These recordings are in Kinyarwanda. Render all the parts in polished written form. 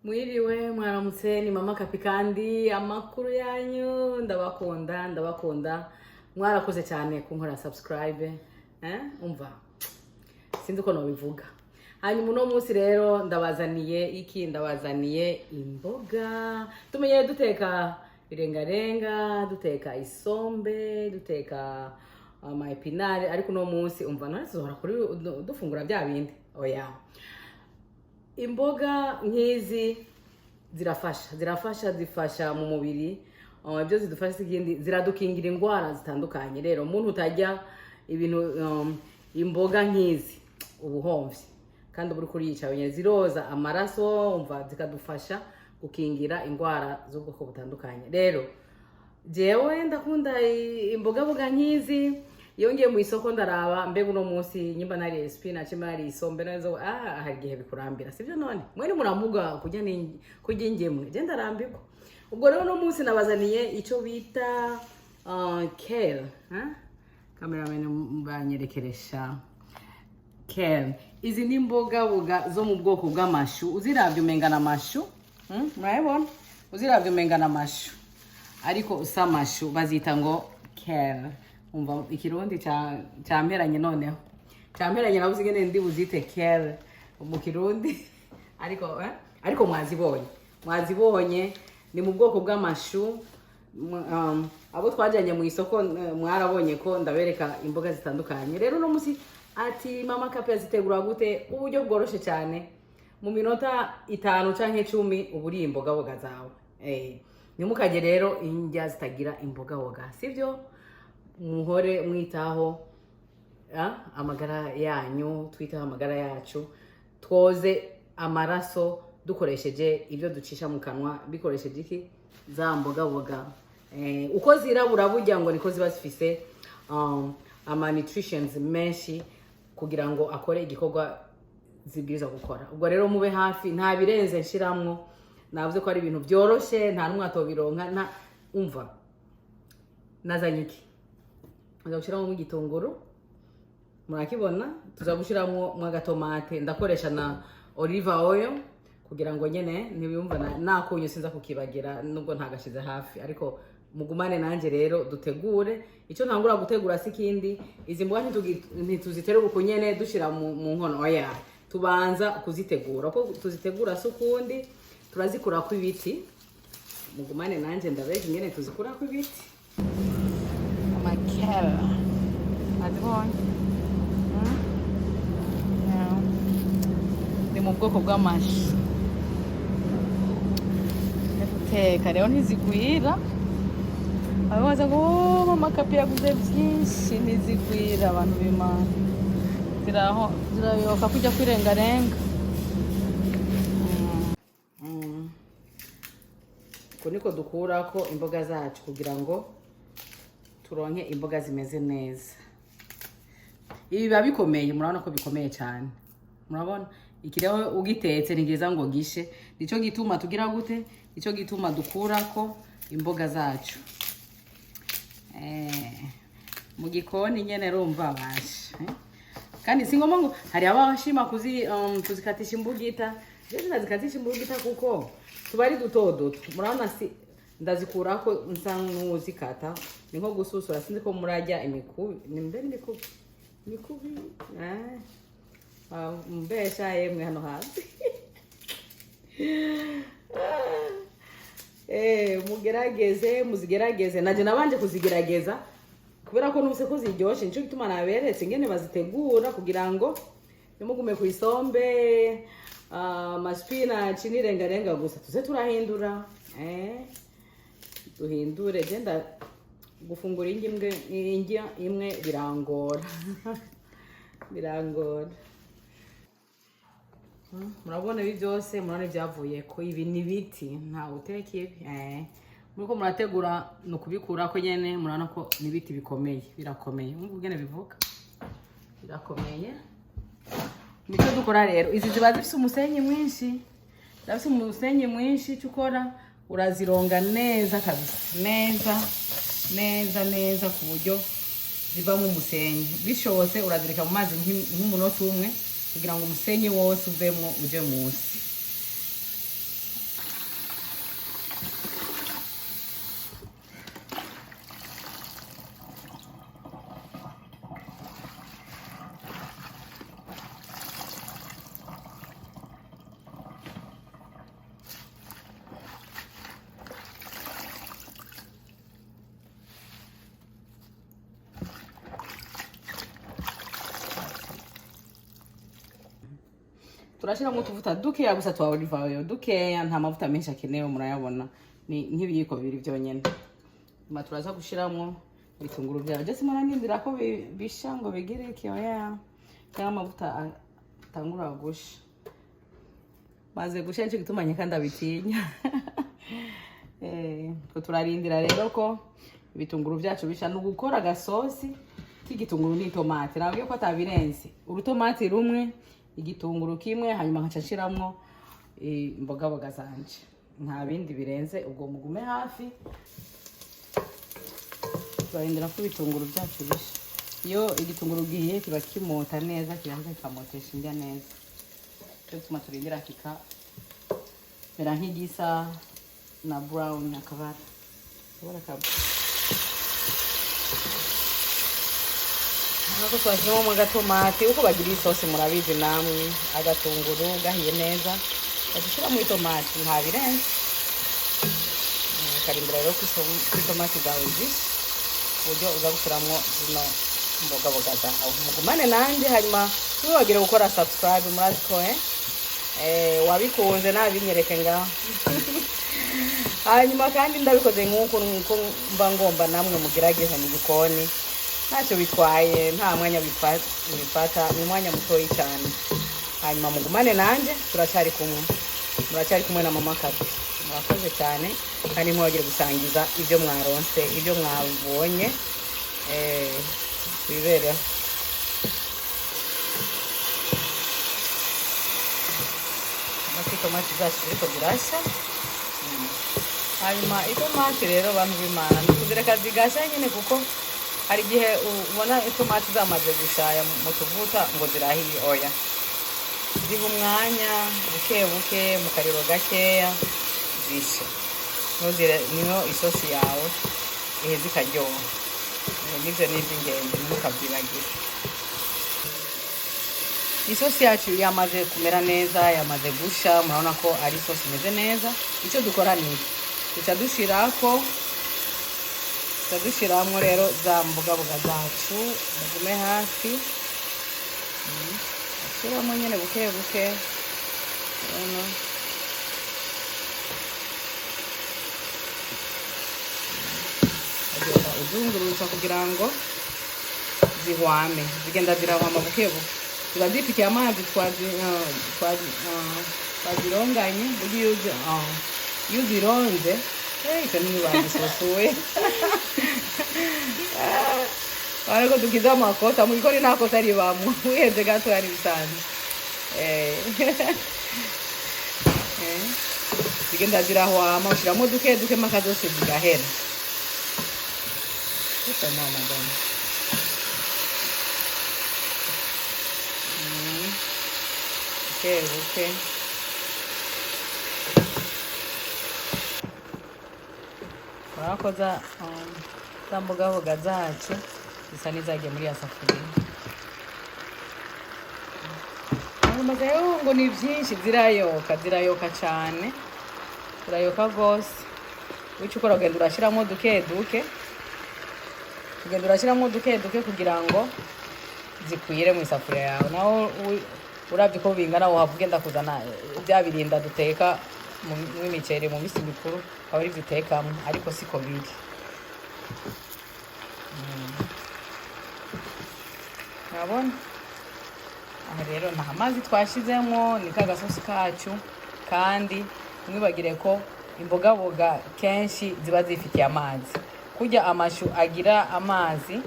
Mwiriwe mwaramutse ni mama Kapikandi amakuru yanyu ndabakunda mwarakoze cyane kunkora subscribe umva sinzi uko no bivuga. Hanyuma uno munsi rero ndabazaniye imboga. Tumenye duteka irengarenga, duteka isombe, duteka epinari, ariko uno munsi umva none tuzohora kuri dufungura bya bindi. Oya, imboga nk'izi zifasha mu mubiri. Ibyo zidufasha ikindi ziradukingira indwara zitandukanye. Rero umuntu utajya ibintu imboga nk'izi ubuhomvye kandi buri kuri yica wenye ziroza amaraso, umva zikadufasha gukingira indwara z'ubwoko butandukanye. Rero jewe ndakunda imboga nk'izi. Iyo ngiye mu isoko ndaraba mbega uno munsi nyimba nari spinach, mari isombe nazo hari gihe bikurambira, sivyo? None mwene muramuga kujya ingemwe je ndarambirwa. Ubwo rero uno munsi nabazaniye ico bita kale. Cameraman banyerekeresha kale. Izi ni imboga zo mu bwoko bw'amashu. Uziravye umengana amashu, murabibona? Uziravye umengana amashu, ariko usamashu bazita ngo kale. Umva ikirundi cyamperanye noneho. Cyamperanye nabuze ngene ndi buzite kale mu kirundi. ariko mwazibonye ni mu bwoko bw'amashu. Abo twajanye mu isoko mwarabonye ko ndabereka imboga zitandukanye. Rero no musi ati mama Kapi azitegura gute? Uburyo bworoshe cyane, mu minota 5 canke 10 uburi imboga zawe. Nimukaje rero indya zitagira imboga, sivyo? Muhore mwitaho amagara yanyu, twitaho amagara yacu, twoze amaraso dukoresheje ibyo ducisha mu kanwa, bikoresheje iki? Za mboga. Uko zirabura burya ngo niko ziba zifise ama nutritions menshi kugira ngo akore igikorwa zibwiza gukora. Ubwo rero mube hafi, nta birenze nshiramwo. Navuze ko ari ibintu byoroshe, nta numwe atobironka. Nta umva nazanye iki? Tuzagushiramo igitunguru, murakibona. Tuzagushiramo agatomate, ndakoresha na olive oil kugira ngo nyene ntibiyumva nakunyu sinza kukibagira nubwo ntagashize hafi. Ariko mugumane nanje rero dutegure. Icyo ntangura gutegura sikindi, izi mboga ntituziterura uko nyene dushira mu nkono. Oya, tubanza kuzitegura. Ko tuzitegura sukundi turazikura ku ibiti. Mugumane nanje ndabege nyene tuzikura ku ibiti. Kale adibonye ni mu bwoko bw'amashu. Guteka rero ntizigwira. Abaza ngo mama Kapi yaguze byinshi, ntizigwira abantu b'Imana. Zirayoka kujya kwirengarenga. Ko niko dukurako imboga zacu kugira ngo turonke imboga zimeze neza. Ibi biba bikomeye, murabona ko bikomeye cyane. Murabona ikiriho ugitetse nigeza ngo gishe. Nico gituma tugira gute? Nico gituma dukurako imboga zacu. Mu gikoni nyene rumva basha. Kandi singoma ngo hari abashima kuzikatisha imbugita. Je ndazikatisha imbugita kuko tubari dutodo. Murabona ndazikurako nsa n'uzikata. Ni nko gususura, sinzi ko murajya imikubi. Ni mbere imikubi. Mbesha yemwe hano hasi. Muzigerageze. Naje nabanje kuzigerageza kubera ko nubise ko ziryoshe. Nico gituma naberetse ngene bazitegura kugira ngo nimugume ku isombe, spinach n'irengarenga gusa. Tuze turahindura. Duhindure. Genda gufungura indya imwe birangora. Murabona ibi byose, murabona byavuye ko ibi ni biti, nta uteke ibi. Muriko murategura no kubikura ko nyene, murabona ko ni biti bikomeye, birakomeye. Umva ugene bivuga birakomeye. Nicyo dukora rero. Izi ziba zifise umusenyi mwinshi. Ndafise umusenyi mwinshi cyukora urazironga neza kabisa. Neza ku buryo zivamo umusenyi. Bishobotse urazireka mu mazi nk'umunota umwe kugira ngo umusenyi wose uvemo uje munsi. turashiramo utuvuta dukeya gusa twa olive oil dukeya, nta mavuta menshi akenewe, murayabona ni nk'ibiyiko bibiri byonyene. Nyuma turaza gushiramo ibitunguru byawe, je simanandindira ko bisha ngo bigire ikiyoya cyangwa amavuta atangura gusha. Maze gusha nicyo gituma nyekanda bitinya. Ko turarindira rero ko ibitunguru byacu bisha, no gukora gasosi k'igitunguru n'itomate. Nabwiye ko atabirenze, urutomate rumwe, igitunguru kimwe, hanyuma nkacashiramo imboga zanje, nta bindi birenze. Ubwo mugume hafi, turarindira ko ibitunguru byacu bisha. Iyo igitunguru gihiye kiba kimota neza, kiranza kikamotesha indya neza, cyo tuma turindira mera nk'igisa na brown akabara nako twashimo mu gatomate. Uko bagira isosi murabizi namwe, agatunguru gahiye neza bagishira mu itomate, nta birenze. Karindira rero ko itomate zawe zishe, uburyo uza gushyiramo zino mboga zawe. Mugumane nanjye, hanyuma ntiwibagire gukora subscribe, murazi ko wabikunze nabinyereke ngaho. Hanyuma kandi ndabikoze nk'uko mba ngomba namwe mugerageze mu gikoni, ntacyo bitwaye, nta mwanya bifata, ni umwanya mutoyi cyane. Hanyuma mugumane nanjye, turacyari kumwe na mama Kapi. Murakoze cyane, kandi ntiwagire gusangiza ibyo mwaronse, ibyo mwabonye, wibereho. Itomati zacu ziriko zirashya. Hanyuma itomati rero bantu b'Imana nikuzireka zigasha nyine, kuko hari igihe ubona itomati zamaze gushaya mu tuvuta ngo zirahiye. Oya, ziha umwanya buke mu kariro gakeya zishe, niho isosi yawe iheze ikaryoha. Nibyo ni iby'ingenzi, ntukabyibagire. Isosi yacu yamaze kumera neza, yamaze gusha, murabona ko ari isosi imeze neza. Icyo dukora ni duca dushiramo rero za mboga zacu, mugume hafi. Dushiramo nyine buke uzunguruza kugira ngo zihwame, zigenda zirahwama buke. Tuba dufitiye amazi twazironganye, iyo uzironze icyo niyo bagisosoye. Ariko tukiza amakota mu gikoni, nta kosa ribamo, wihenze gato yari bisanzwe. Zigenda zirahwama, ushyiramo duke mpaka zose zigahera. Buke murakoza za mboga zacu zisa n'izagiye muri ya safuriya. Hanyuma rero ngo ni byinshi, zirayoka cyane, zirayoka rwose. Icyo ukora ugenda urashyiramo duke kugira ngo zikwire mu isafuriya yawe. Naho urabye ko bingana, wahava ugenda kuzana bya birinda duteka mu miceri mu minsi mikuru, akaba ari zitekamo, ariko siko biri. Urabona aha rero nta mazi twashizemo, ni ka gasosi kacu. Kandi mwibagire ko imboga kenshi ziba zifitiye amazi. Kurya amashu agira amazi,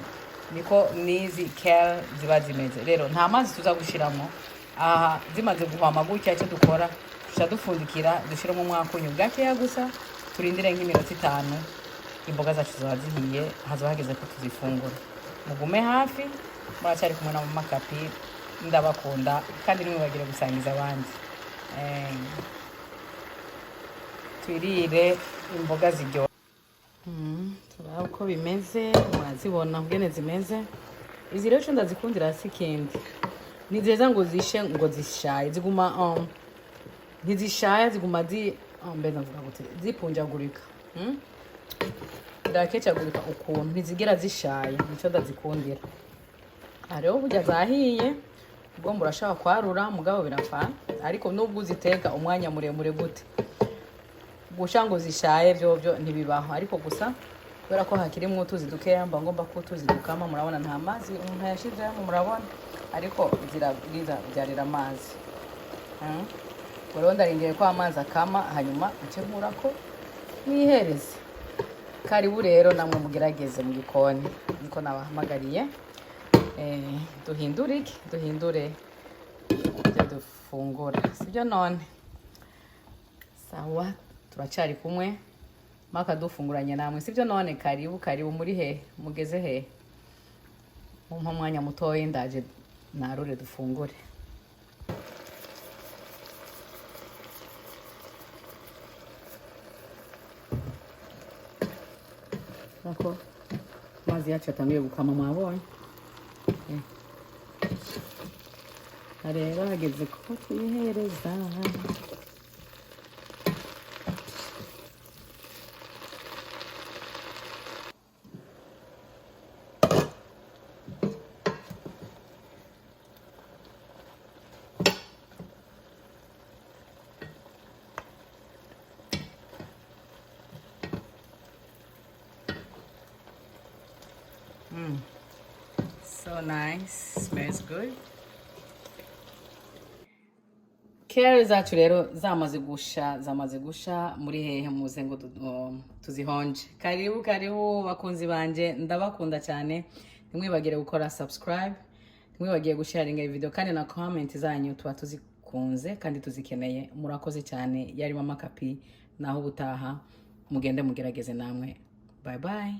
niko nizi kale ziba zimeze. Rero nta mazi tuza gushiramo. Aha zimaze guhwama gutya, cyo dukora tuca dufundikira, dushiramo umwakunyu gakeya gusa, turindire nk'iminota 5, imboga zacu ziba zihiye, haza hageze ko tuzifungura. Mugume hafi, muracyari kumwe na mama Kapi, ndabakunda kandi nimwibagire gusangiza abandi. Twirire imboga ziryoha. Turaba uko bimeze, murazibona ngene zimeze. Izi rero ndazikundira sikindi, nizeza ngo zishe ngo zishaye, ziguma ntizishaya, ziguma mbeza mvuga gute, zipunjagurika. Ndakecagurika ukuntu, ntizigera zishaye, nico ndazikundira. Rero burya zahiye, ubwo urashaka kwarura mugabo birafana, ariko nubwo uziteka umwanya muremure gute gusha ngo zishaye byo ntibibaho, ariko gusa kubera ko hakirimo utuzi dukeya mba ngomba ko utuzi dukama. Murabona nta mazi umuntu yashizemo, murabona, ariko byarira amazi. Rero ndarindiye ko amazi akama, hanyuma nkemura ko nihereze. Karibu rero namwe mugerageze mu gikoni niko nabahamagariye. Duhindure ibyo dufungura, sibyo none? Sawa, turacari kumwe maka dufunguranye namwe, sibyo none? Karibu muri he, mugeze he? Mumpa mwanya mutoye ndaje narure dufungure. Ako mazi yacu atangiye gukama, mwabonye? Rero hageze ko twihereza. So nice, smells good. Kale zacu rero zamaze gusha muri hehe, muze ngo tuzihonje. Karibu bakunzi banje, ndabakunda cyane. Ntimwibagire gukora subscribe, ntimwibagire gusharinga iyi video, kandi na comment zanyu tuba tuzikunze kandi tuzikeneye. Murakoze cyane. Yari Mama Kapi, naho ubutaha mugende mugerageze namwe. Bye bye.